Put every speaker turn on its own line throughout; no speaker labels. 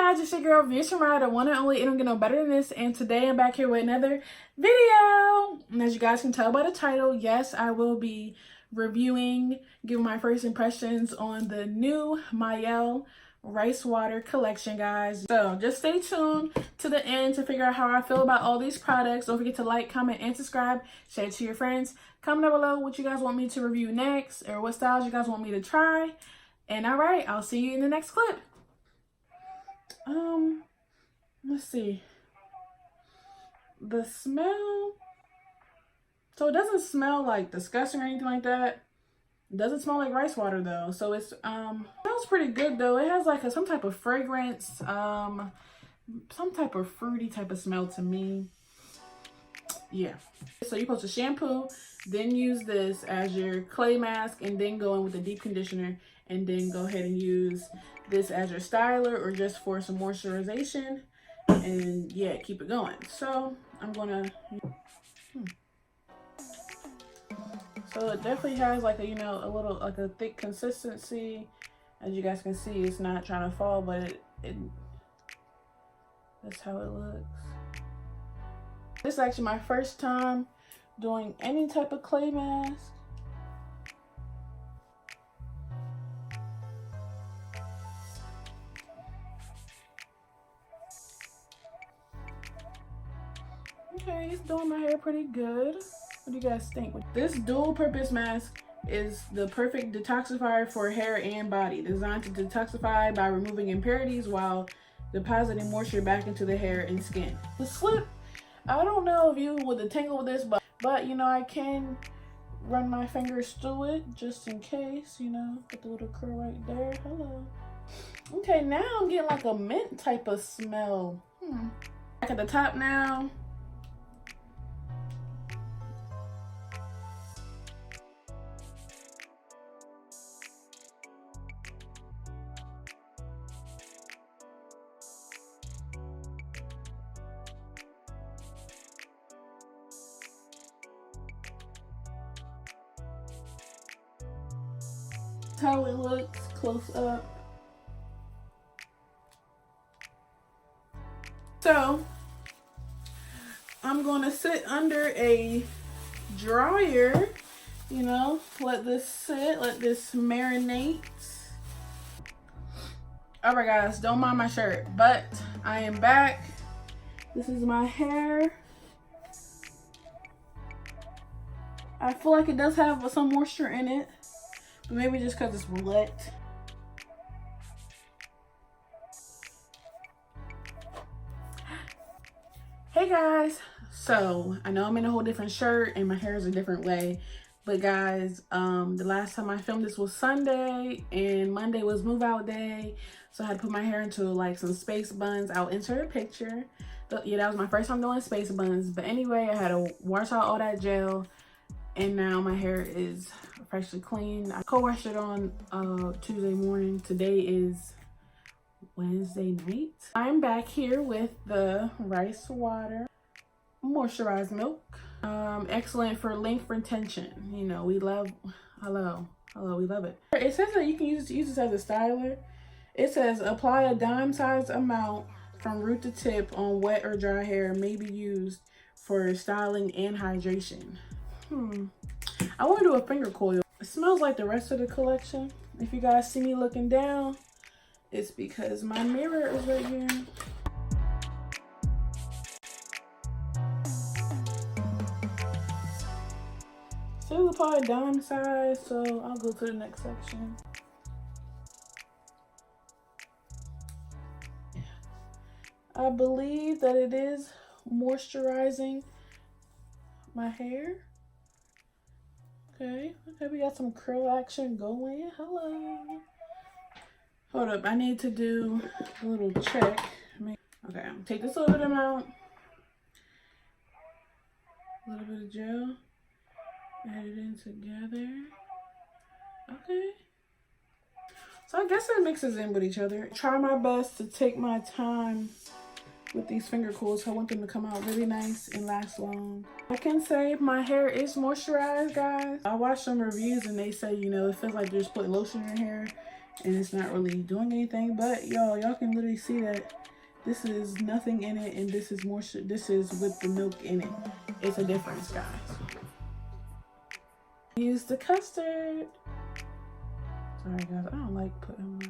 guys, it's your girl Viewsfromriah, the one and only. It don't get no better than this. And today I'm back here with another video. And as you guys can tell by the title, yes, I will be reviewing, giving my first impressions on the new Mielle rice water collection, guys. So just stay tuned to the end to figure out how I feel about all these products. Don't forget to like, comment, and subscribe. Share it to your friends. Comment down below what you guys want me to review next, or what styles you guys want me to try. And all right, I'll see you in the next clip. Let's see. The smell. So it doesn't smell like disgusting or anything like that. It doesn't smell like rice water though. So it's smells pretty good though. It has like some type of fragrance, some type of fruity type of smell to me. Yeah. So you're supposed to shampoo, then use this as your clay mask, and then go in with a deep conditioner, and then go ahead and use this as your styler or just for some moisturization, and yeah, keep it going. So I'm gonna so it definitely has like a, you know, a little like a thick consistency. As you guys can see, it's not trying to fall, but it that's how it looks. This is actually my first time doing any type of clay mask. Okay, it's doing my hair pretty good. What do you guys think? This dual purpose mask is the perfect detoxifier for hair and body, designed to detoxify by removing impurities while depositing moisture back into the hair and skin. The slip, I don't know if you would tangle with this, but you know, I can run my fingers through it just in case, you know, get the little curl right there. Hello. Okay, now I'm getting like a mint type of smell. Back at the top now. How it looks close up. So I'm going to sit under a dryer, you know, let this sit, let this marinate. All right guys, don't mind my shirt, but I am back. This is my hair. I feel like it does have some moisture in it, but maybe just because it's wet. Hey guys, so I know I'm in a whole different shirt and my hair is a different way, but guys, the last time I filmed this was Sunday and Monday was move out day, so I had to put my hair into like some space buns. I'll insert a picture. But yeah, that was my first time doing space buns. But anyway, I had to wash out all that gel, and now my hair is freshly clean. I co-washed it on Tuesday morning. Today is Wednesday night. I'm back here with the rice water moisturized milk. Excellent for length retention. You know, we love, hello, we love it. It says that you can use this as a styler. It says apply a dime-sized amount from root to tip on wet or dry hair, may be used for styling and hydration. I want to do a finger coil. It smells like the rest of the collection. If you guys see me looking down, it's because my mirror is right here. Still apply dime size, so I'll go to the next section. I believe that it is moisturizing my hair. Okay, we got some curl action going. Hello. Hold up, I need to do a little check. Okay, I'm gonna take this little bit amount. A little bit of gel. Add it in together. Okay. So I guess it mixes in with each other. Try my best to take my time with these finger coils. I want them to come out really nice and last long. I can say my hair is moisturized, guys. I watched some reviews and they say, you know, it feels like you're just putting lotion in your hair. and it's not really doing anything. But y'all can literally see that this is nothing in it, and this is more. This is with the milk in it. It's a difference, guys. Use the custard. Sorry, guys. I don't like putting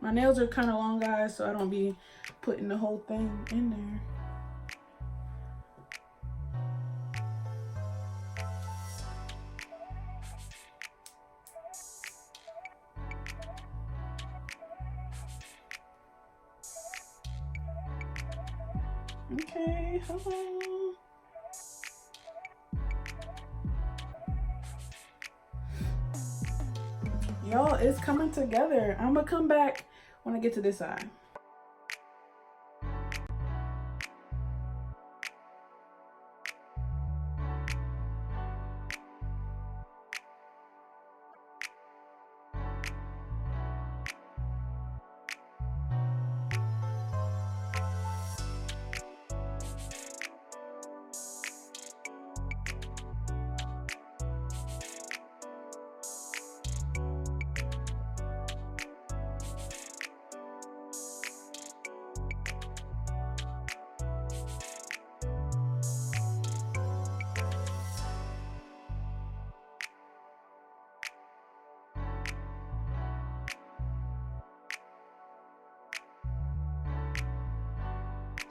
my nails are kind of long, guys, so I don't be putting the whole thing in there. Okay, hello. Y'all, it's coming together. I'm gonna come back when I get to this side.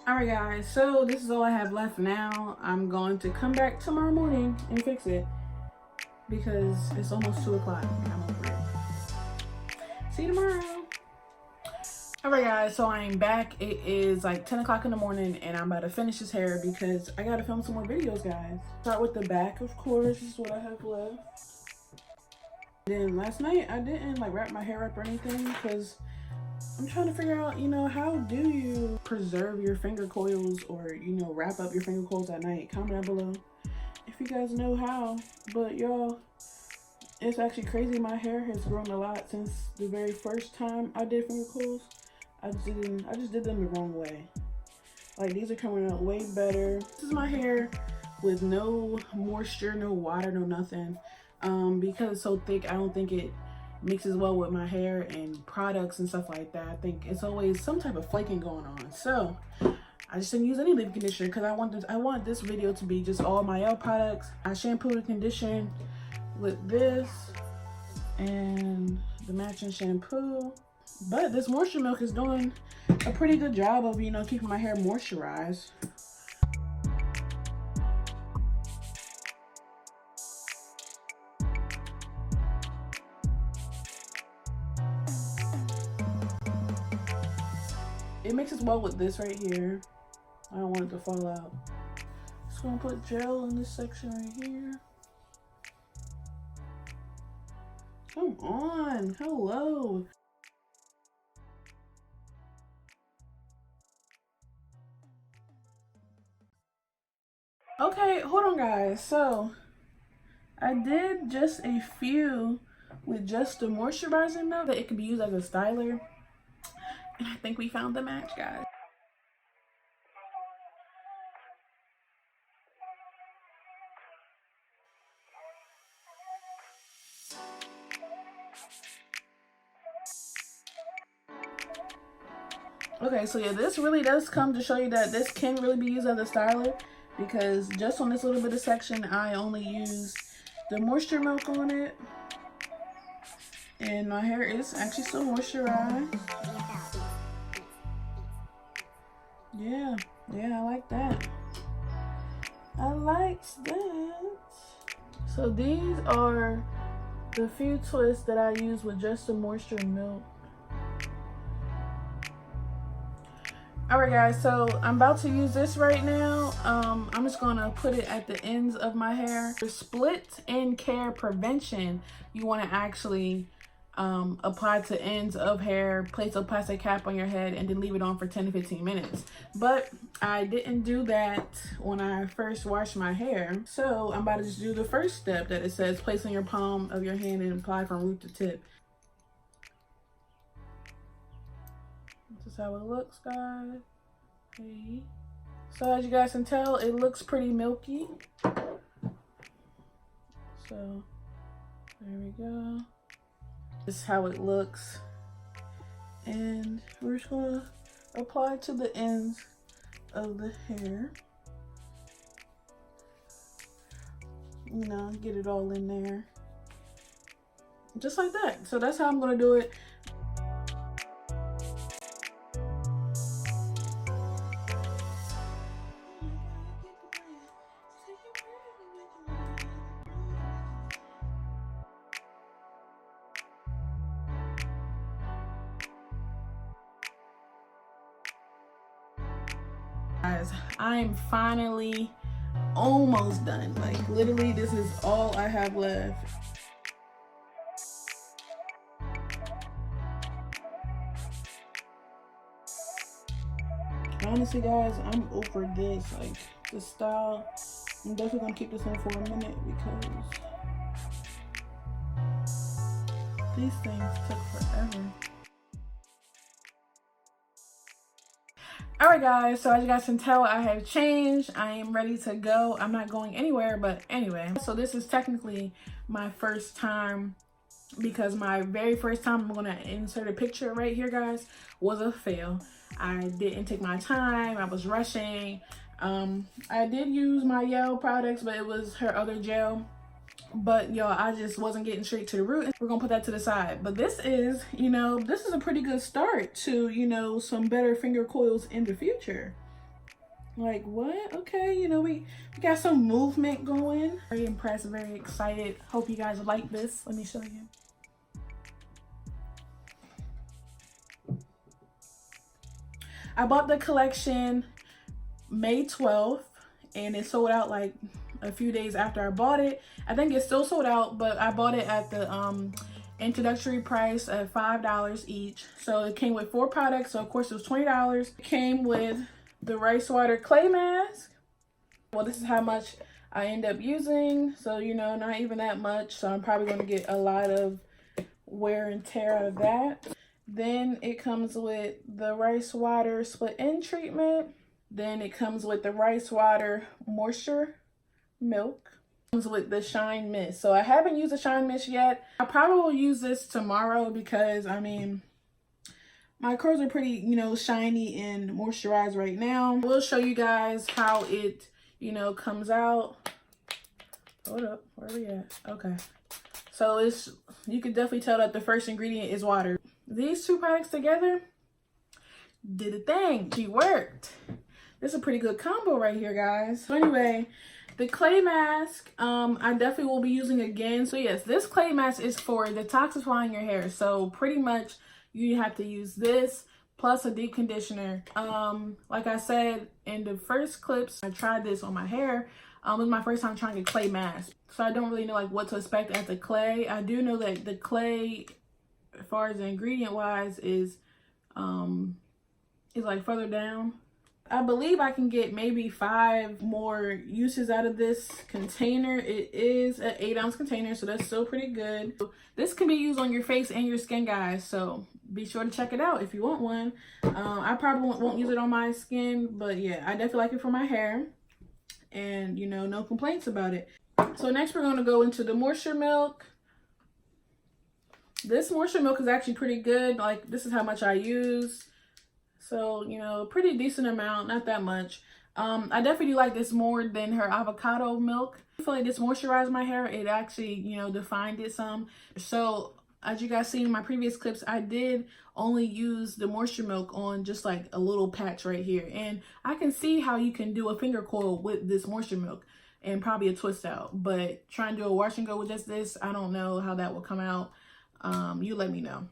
Alright guys, so this is all I have left now. I'm going to come back tomorrow morning and fix it because it's almost 2 o'clock and I'm over it. See you tomorrow. Alright guys, so I'm back. It is like 10 o'clock in the morning and I'm about to finish his hair because I gotta film some more videos, guys. Start with the back, of course. This is what I have left. Then last night I didn't like wrap my hair up or anything because I'm trying to figure out, you know, how do you preserve your finger coils or, you know, wrap up your finger coils at night? Comment down below if you guys know how. But y'all, it's actually crazy. My hair has grown a lot since the very first time I did finger coils. I just did them the wrong way. Like, these are coming out way better. This is my hair with no moisture, no water, no nothing. Because it's so thick, I don't think it mixes well with my hair and products and stuff like that. I think it's always some type of flaking going on. So I just didn't use any leave-in conditioner because I want this video to be just all Mielle products. I shampoo and condition with this and the matching shampoo. But this moisture milk is doing a pretty good job of, you know, keeping my hair moisturized. It mixes well with this right here. I don't want it to fall out. Just gonna put gel in this section right here. Come on, hello. Okay, hold on guys. So I did just a few with just the moisturizing milk that it could be used as a styler. And I think we found the match, guys. Okay, so yeah, this really does come to show you that this can really be used as a styler because just on this little bit of section, I only use the moisture milk on it. And my hair is actually still moisturized. Yeah, I like that. I like that. So these are the few twists that I use with just the moisture milk. Alright guys, so I'm about to use this right now. I'm just gonna put it at the ends of my hair. For split end care prevention, you want to actually apply to ends of hair, place a plastic cap on your head, and then leave it on for 10 to 15 minutes. But I didn't do that when I first washed my hair. So I'm about to just do the first step that it says place on your palm of your hand and apply from root to tip. This is how it looks, guys. Okay. So as you guys can tell, it looks pretty milky. So There we go. This is how it looks. And we're just gonna apply to the ends of the hair. You know, get it all in there. Just like that. So that's how I'm gonna do it. Guys, I'm finally almost done. Like literally, this is all I have left. Honestly, guys, I'm over this. Like the style, I'm definitely gonna keep this on for a minute because these things took forever. Alright guys, so as you guys can tell, I have changed. I am ready to go. I'm not going anywhere, but anyway. So this is technically my first time, because my very first time, I'm gonna insert a picture right here, guys, was a fail. I didn't take my time. I was rushing. I did use my Mielle products, but it was her other gel. But y'all, I just wasn't getting straight to the root. We're gonna put that to the side. But this is, you know, this is a pretty good start to, you know, some better finger coils in the future. Like what? Okay, you know, we got some movement going. Very impressed, very excited. Hope you guys like this. Let me show you. I bought the collection May 12th and it sold out like a few days after I bought it. I think it's still sold out, but I bought it at the introductory price of $5 each. So it came with 4 products, so of course it was $20. It came with the rice water clay mask. Well, this is how much I end up using, so you know, not even that much, so I'm probably going to get a lot of wear and tear out of that. Then it comes with the rice water split end treatment. Then it comes with the rice water moisture milk. It comes with the shine mist. So I haven't used the shine mist yet. I probably will use this tomorrow because I mean my curls are pretty, you know, shiny and moisturized right now. I will show you guys how it, you know, comes out. Hold up, where are we at? Okay. So it's, you can definitely tell that the first ingredient is water. These 2 products together did a thing. She worked. This is a pretty good combo right here, guys. So anyway, the clay mask, I definitely will be using again. So yes, this clay mask is for detoxifying your hair. So pretty much you have to use this plus a deep conditioner. Like I said in the first clips, I tried this on my hair. It was my first time trying a clay mask. So I don't really know like what to expect at the clay. I do know that the clay, as far as the ingredient wise, is like further down. I believe I can get maybe 5 more uses out of this container. It is an 8-ounce container, so that's still pretty good. This can be used on your face and your skin, guys, so be sure to check it out if you want one. I probably won't use it on my skin, but yeah, I definitely like it for my hair, and you know, no complaints about it. So next we're going to go into the moisture milk. This moisture milk is actually pretty good. Like, this is how much I use. So, you know, pretty decent amount, not that much. I definitely like this more than her avocado milk. I feel like this moisturized my hair. It actually, you know, defined it some. So, as you guys seen in my previous clips, I did only use the moisture milk on just like a little patch right here. And I can see how you can do a finger coil with this moisture milk and probably a twist out. But trying to do a wash and go with just this, I don't know how that will come out. You let me know.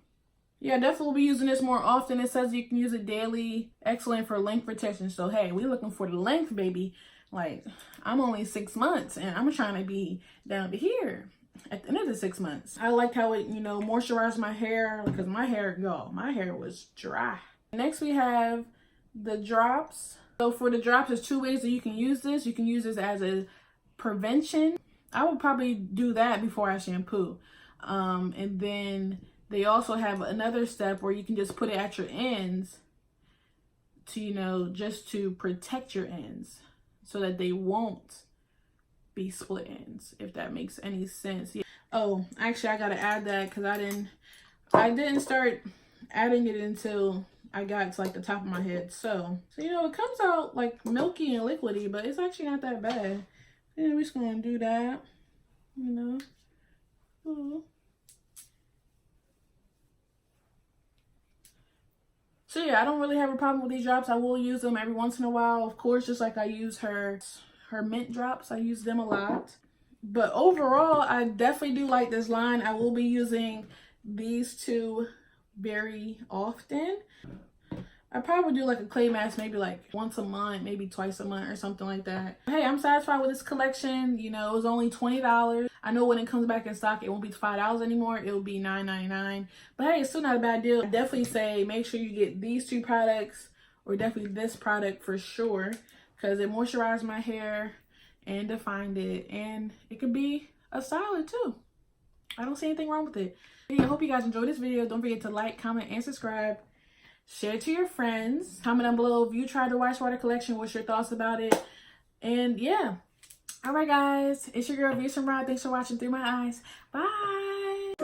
Yeah, definitely will be using this more often. It says you can use it daily. Excellent for length retention. So, hey, we looking for the length, baby. Like, I'm only 6 months and I'm trying to be down to here at the end of the 6 months. I liked how it, you know, moisturized my hair because my hair, y'all, my hair was dry. Next, we have the drops. So, for the drops, there's 2 ways that you can use this. You can use this as a prevention. I would probably do that before I shampoo. And then they also have another step where you can just put it at your ends to, you know, just to protect your ends so that they won't be split ends, if that makes any sense. Yeah. Oh, actually, I gotta add that because I didn't start adding it until I got to like the top of my head. So you know, it comes out like milky and liquidy, but it's actually not that bad. And we're just gonna do that, you know. Ooh. So yeah, I don't really have a problem with these drops. I will use them every once in a while, of course, just like I use her mint drops. I use them a lot. But overall, I definitely do like this line. I will be using these two very often. I probably do like a clay mask maybe like once a month, maybe twice a month or something like that. Hey, I'm satisfied with this collection. You know, it was only $20. I know when it comes back in stock, it won't be $5 anymore. It'll be $9.99. But hey, it's still not a bad deal. I definitely say make sure you get these two products, or definitely this product for sure, because it moisturized my hair and defined it, and it could be a styler too. I don't see anything wrong with it. I hope you guys enjoyed this video. Don't forget to like, comment, and subscribe. Share it to your friends. Comment down below if you tried the White Water collection. What's your thoughts about it? And yeah. All right, guys. It's your girl, Viewsfromriah. Thanks for watching Through My Eyes. Bye.